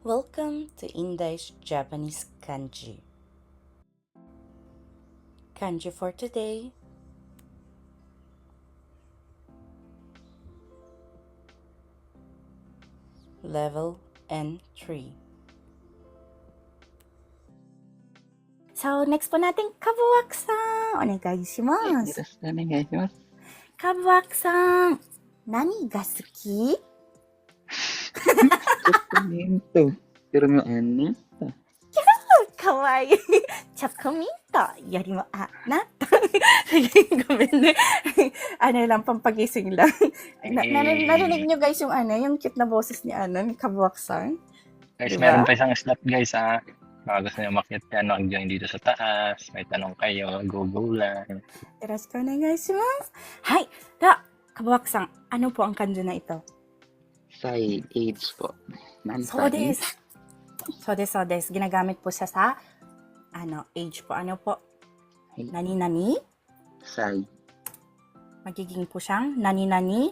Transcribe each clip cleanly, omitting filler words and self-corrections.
Welcome to Indai's Japanese Kanji. Kanji for today. Level N3. So, next po natin, Kabuwak-san! Onegaishimasu. よろしくお願いします。Kabuwak-san, nani ga suki? ちょっとねと、pero may ano? Kawaii. チョコミントよりもごめんね。lang, pampagising lang. Narinig nyo guys yung cute na boses ni ni Kabuwak-san? Guys, Diba? meron pa isang slot guys ha. Baka gusto nyo umakyat ka, join dito sa taas. May tanong kayo, go lang. Yoroshiku onegaishimasu. Hai. Da, Kabuwak-san, ano po ang kanji na ito? Sai, age po. Nan So des. Ginagamit po siya sa age po. Ano po? Nani-nani? Sai, Magiging po siyang nani-nani?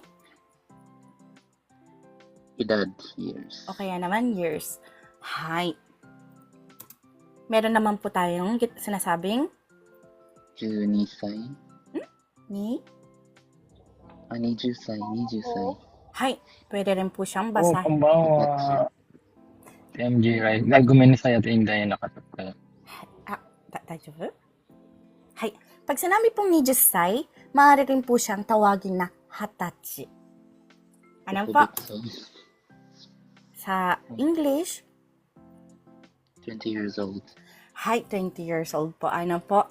edad, years. O kaya naman years. Hai. Meron naman po tayong sinasabing 12歳 ni? 20歳、20歳。 Hai. Pwede rin po siyang Oh, basahin. kumbawa. MJ, right? Gumenisay at Inday nakatapos. Daijoubu? Hai. Pag sinabi pong ni Jisai, maaari rin po siyang tawagin na hatachi. Ano po? Sa English, 20 years old. Hai, 20 years old po. Ano po?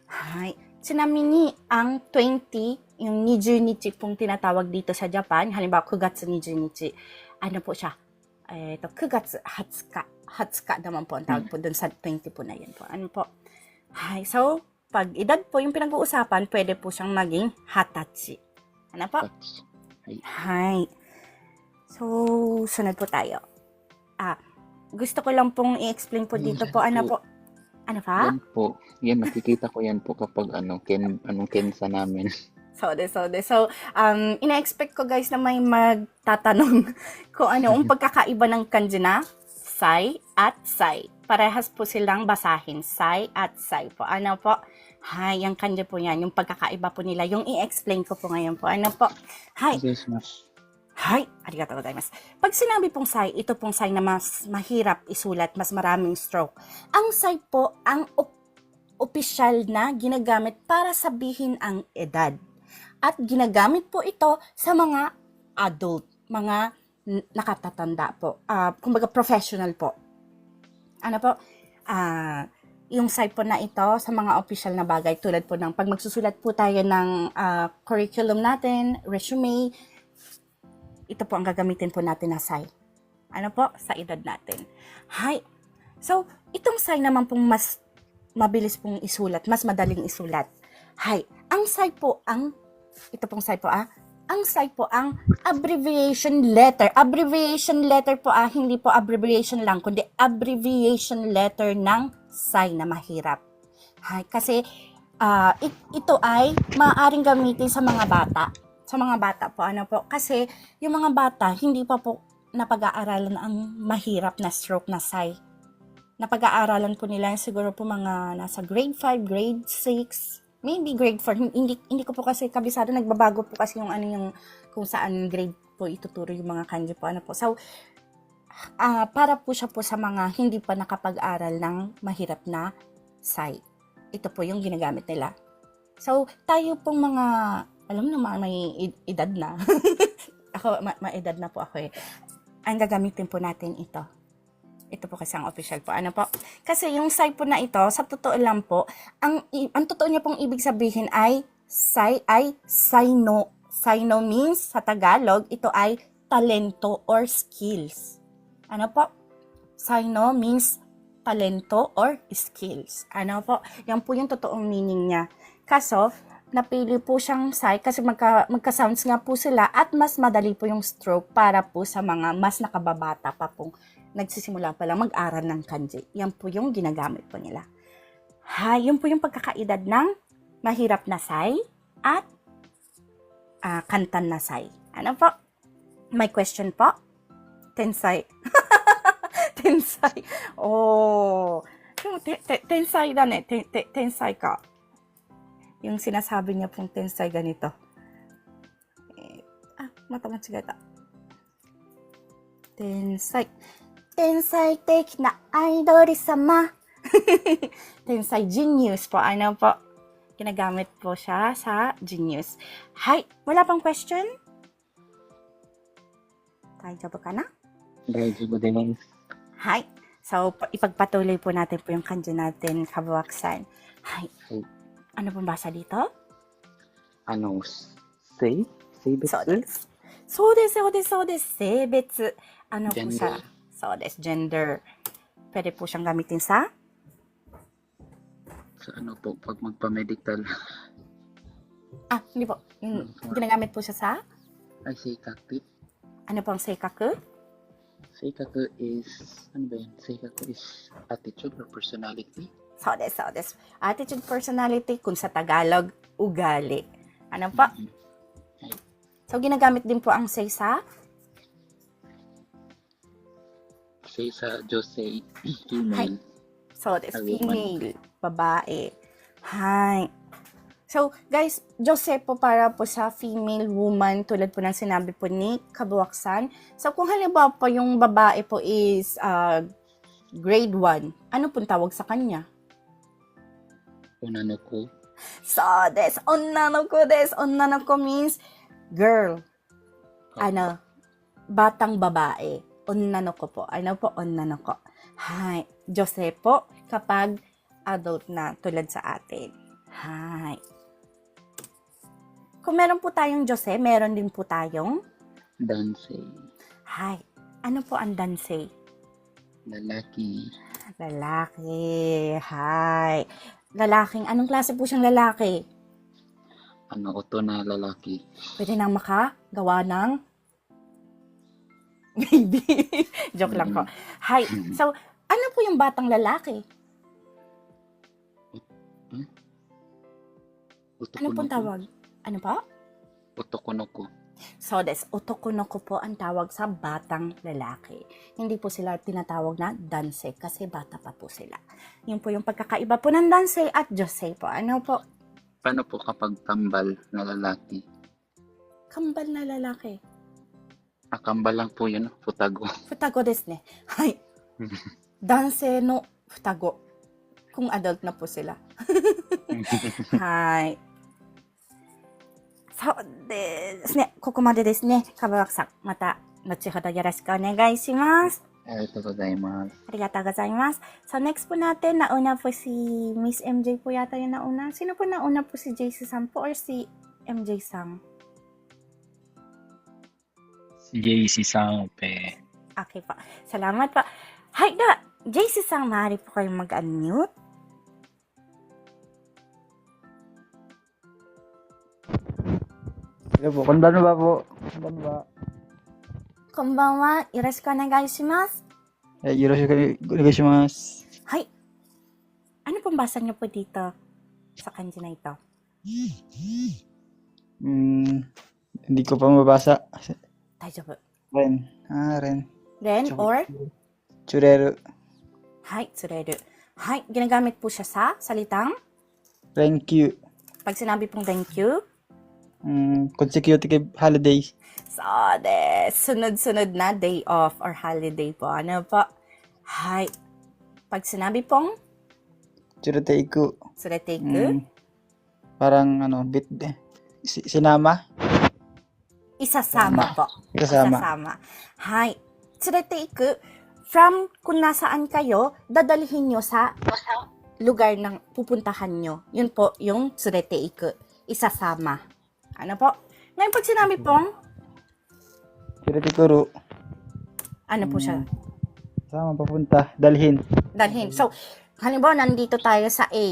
Hai. Tsunami ang 20, yung 20 nichi pong tinatawag dito sa Japan, halimbawa, 9月20日. Ano po siya? 9月20日. 20 naman po ang tawag po dun sa 20 po na yun po. Ano po? Hai. So, pag edad po yung pinag-uusapan, pwede po siyang maging hatachi. Ano po? Touch. Hai. So, sunod po tayo. Gusto ko lang pong i-explain po dito po. Ano po? Ano pa? Yan po. Yan, nakikita ko yan po kapag kensa namin. So, ina-expect ko guys na may magtatanong kung ano ang pagkakaiba ng kanji na sai at sai. Parehas po silang basahin. Sai at sai po. Ano po? Hay, yung kanji po yan. Yung pagkakaiba po nila. Yung i-explain ko po ngayon po. Ano po? Hay. Hay, arigatou gozaimasu. Pag sinabi pong sai, ito pong sai na mas mahirap isulat, mas maraming stroke. Ang sai po ang opisyal na ginagamit para sabihin ang edad. At ginagamit po ito sa mga adult, mga nakatatanda po. Kumbaga professional po. Ano po? Yung sai po na ito sa mga opisyal na bagay tulad po ng pag magsusulat po tayo ng curriculum natin, resume, ito po ang gagamitin po natin na sai. Ano po? Sa edad natin. Hi. So, itong sai naman pong mas mabilis pong isulat, mas madaling isulat. Hi. Ang sai po ito pong sai po ang sai po ang abbreviation letter. Abbreviation letter po hindi po abbreviation lang, kundi abbreviation letter ng sai na mahirap. Hi. Kasi, ito ay maaaring gamitin sa mga bata. Sa mga bata po, ano po, kasi yung mga bata, hindi pa po napag-aaralan ang mahirap na stroke na sai. Napag-aaralan po nila siguro po mga nasa grade 5, grade 6, maybe grade 4. Hindi ko po kasi kabisado, nagbabago po kasi yung kung saan grade po ituturo yung mga kanji po, ano po. So, para po siya po sa mga hindi pa nakapag-aral ng mahirap na sai. Ito po yung ginagamit nila. So, tayo pong mga alam mo naman, may edad na. Ako, ma-edad na po ako eh. Ang gagamitin po natin ito. Ito po kasi ang official po. Ano po? Kasi yung sai po na ito, sa totoo lang po, ang totoo niya pong ibig sabihin ay sai ay saino. Saino means, sa Tagalog, ito ay talento or skills. Ano po? Saino means talento or skills. Ano po? Yan po yung totoong meaning niya. Kaso, napili po siyang sai kasi magka-sounds nga po sila at mas madali po yung stroke para po sa mga mas nakababata pa pong nagsisimula pa lang mag-aral ng kanji. Yan po yung ginagamit po nila. Yun po yung pagkakaedad ng mahirap na sai at kantan na sai. Ano po? May question po? Tensai. tensai. Oh. Tensai da ne. Tensai ka. Yung sinasabi niya pong tensai ganito. Mata machigeta. Tensai. Tensai teki na idol sama. Tensai genius po. Ano po? Ginagamit po siya sa genius. Hi. Wala pang question? Daijoubu ka na? Daijoubu desu. Hi. So, ipagpatuloy po natin po yung kanji natin, kabuwaksan. Hi. Ano pong basa dito? Sei? Seibetsu? そうです。そうです。性別。Ano po Gender. siya? So, des, gender. Pwede po siyang gamitin sa? Sa po, pag magpa-medical. Hindi po. Ginagamit po siya sa? Ay, seikaku. Ano po ang seikaku? Seikaku is, Seikaku is attitude or personality. So des. Attitude, personality, kung sa Tagalog, ugali. Ano po? So, ginagamit din po ang say sa? Sei sa josei, female. So, des, A woman. female, babae. Hi. So, guys, Jose po para po sa female woman, tulad po ng sinabi po ni Kabuwaksan. So, kung halimbawa po yung babae po is grade 1, ano pong tawag sa kanya? Unanoko. So, des, onnanoko des. Onnanoko means girl. Ano? Batang babae. Onnanoko po. Ano po? Onnanoko. Hi. Jose po kapag adult na tulad sa atin. Hi. Kung meron po tayong Jose, meron din po tayong Dansei. hi. Ano po ang dansei? Lalaki. Lalaki. Hi. Lalaking, anong klase po siyang lalaki? Oto na lalaki. Pwede nang makagawa ng baby. Joke lang po. Hi. So, ano po yung batang lalaki? Ano pong tawag? Ano pa? Otokonoko. So, des, otokonoko po ang tawag sa batang lalaki. Hindi po sila tinatawag na dansei kasi bata pa po sila. Yun po yung pagkakaiba po ng dansei at josei po. Ano po? Paano po kapag kambal na lalaki? Kambal na lalaki. Kambal lang po yun, futago. Futago desu ne. Hai. Dansei no futago. Kung adult na po sila. Hai. そうですね。ここまでですね。かばわくさん、また後ほどよろしくお願いします。ありがとうございます。ありがとうございます。So next po natin, nauna po si Miss MJ po yata yung nauna. Sino po nauna po si JC Sang po or si MJ Sang? Si JC Sang pe. Okay po. Salamat po. Hi da! JC Sang, maaari po kayong mag-unmute. Hello po, konbanwa po. Konbanwa. こんばんは。よろしくお願いします。よろしくお願いします。Hi. Ano pong basa niyo po dito sa kanji na ito? Hindi ko pa mabasa. 大丈夫。 Ren. Ren. Ren or? Chureru. Hi, tsureru. Hi, ginagamit po siya sa salitang? Renkyu. Pag sinabi pong thank you, Consecutive holiday. so, sunod-sunod na day off or holiday po. Ano po? Hi. Pag sinabi pong Tsureteiku. tsureteiku, Parang sinama. isasama po. Isasama. Hi. Tsureteiku, from kung nasaan kayo, dadalhin nyo sa lugar ng pupuntahan nyo. Yun po, yung tsureteiku. Isasama. Ano po? Ngayon pag sinabi pong, Tsureteikuru. ano po siya? Sama papunta. Dalhin. Dalhin. So, halimbawa, nandito tayo sa A.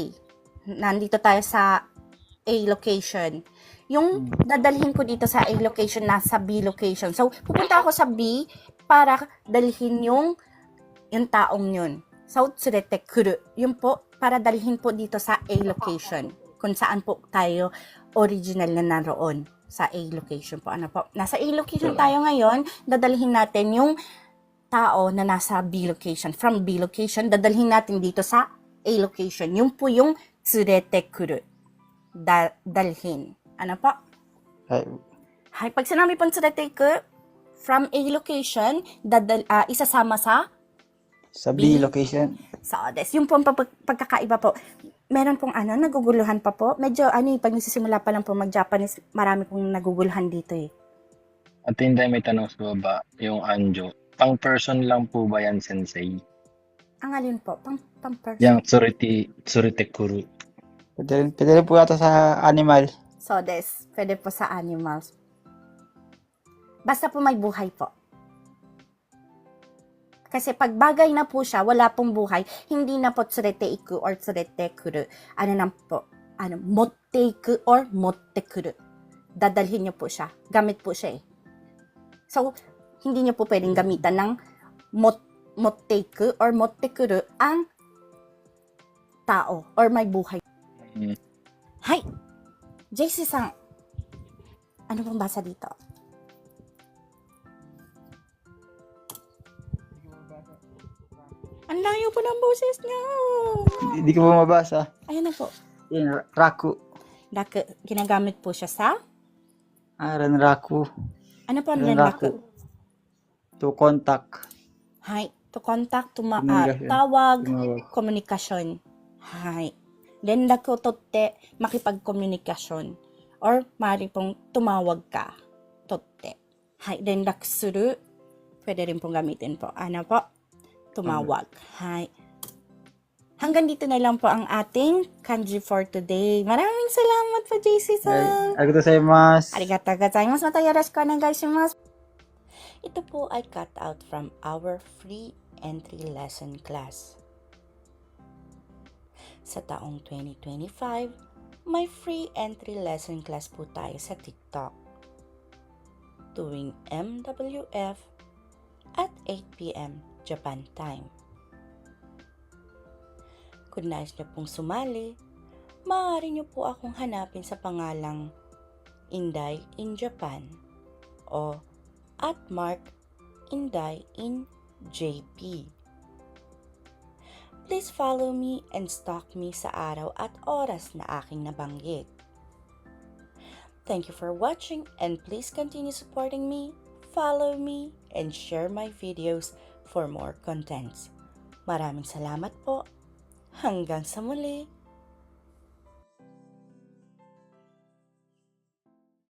Nandito tayo sa A location. Yung dadalhin ko dito sa A location, nasa B location. So, pupunta ako sa B para dalhin yung taong yun. So, tsuretekuru. Yun po, para dalhin po dito sa A location. Kung saan po tayo original na naroon. Sa A location po. Ano po? Nasa A location tayo ngayon, dadalhin natin yung tao na nasa B location. From B location, dadalhin natin dito sa A location. Yung po yung tsurete kuru. Dalhin. Ano po? はい。Hay, pag sinabi pong tsurete kuru, from A location, isasama sa Sa B B. location. So, yung pong pagkakaiba po. Meron pong naguguluhan pa po. Medyo, pag nagsisimula pa lang po mag-Japanese, marami pong naguguluhan dito eh. At hindi, may tanong sa baba, yung Anjo. Pang person lang po ba yan, Sensei? Ang alin po, pang person. Yung Tsurete Kuru. Pwede rin po yata sa animal. So, pwede po sa animals. Basta po may buhay po. Kasi pag bagay na po siya, wala pong buhay, hindi na po tsurete iku or tsurete kuru. Ano na po? Motte iku or motte kuru. Dadalhin niyo po siya. Gamit po siya eh. So, hindi niyo po pwedeng gamitan ng motte iku or motte kuru ang tao or may buhay. Hmm. Hay! JC-san, ano pong basa dito? Ang layo po ng boses niya. Hindi ko po mabasa. Ayan na po. Yan, raku. Ginagamit po siya sa, Ranraku. ano po ang Ranraku. ranraku? To contact. Hay, to contact, Komunikasyon. tawag, Tumawag. komunikasyon. Hay. Renraku totte, makipagkomunikasyon. Or, maaari pong tumawag ka. Totte. Hay, renraku suru. Pwede rin pong gamitin po. Ano po? Tumawag. Hay. Hanggang dito na lang po ang ating kanji for today. Maraming salamat po, JC-san. Arigatou gozaimasu. Arigatou gozaimasu. Mata yoroshiku onegaishimasu. Ito po ay cut out from our free entry lesson class. Sa taong 2025, may free entry lesson class po tayo sa TikTok. Tuwing MWF at 8 p.m. Japan time. Kung nais niyo pong sumali, maaari niyo po akong hanapin sa pangalang Inday in Japan o @Inday in JP. Please follow me and stalk me sa araw at oras na aking nabanggit. Thank you for watching and please continue supporting me, follow me, and share my videos for more contents. Maraming salamat po. Hanggang sa muli.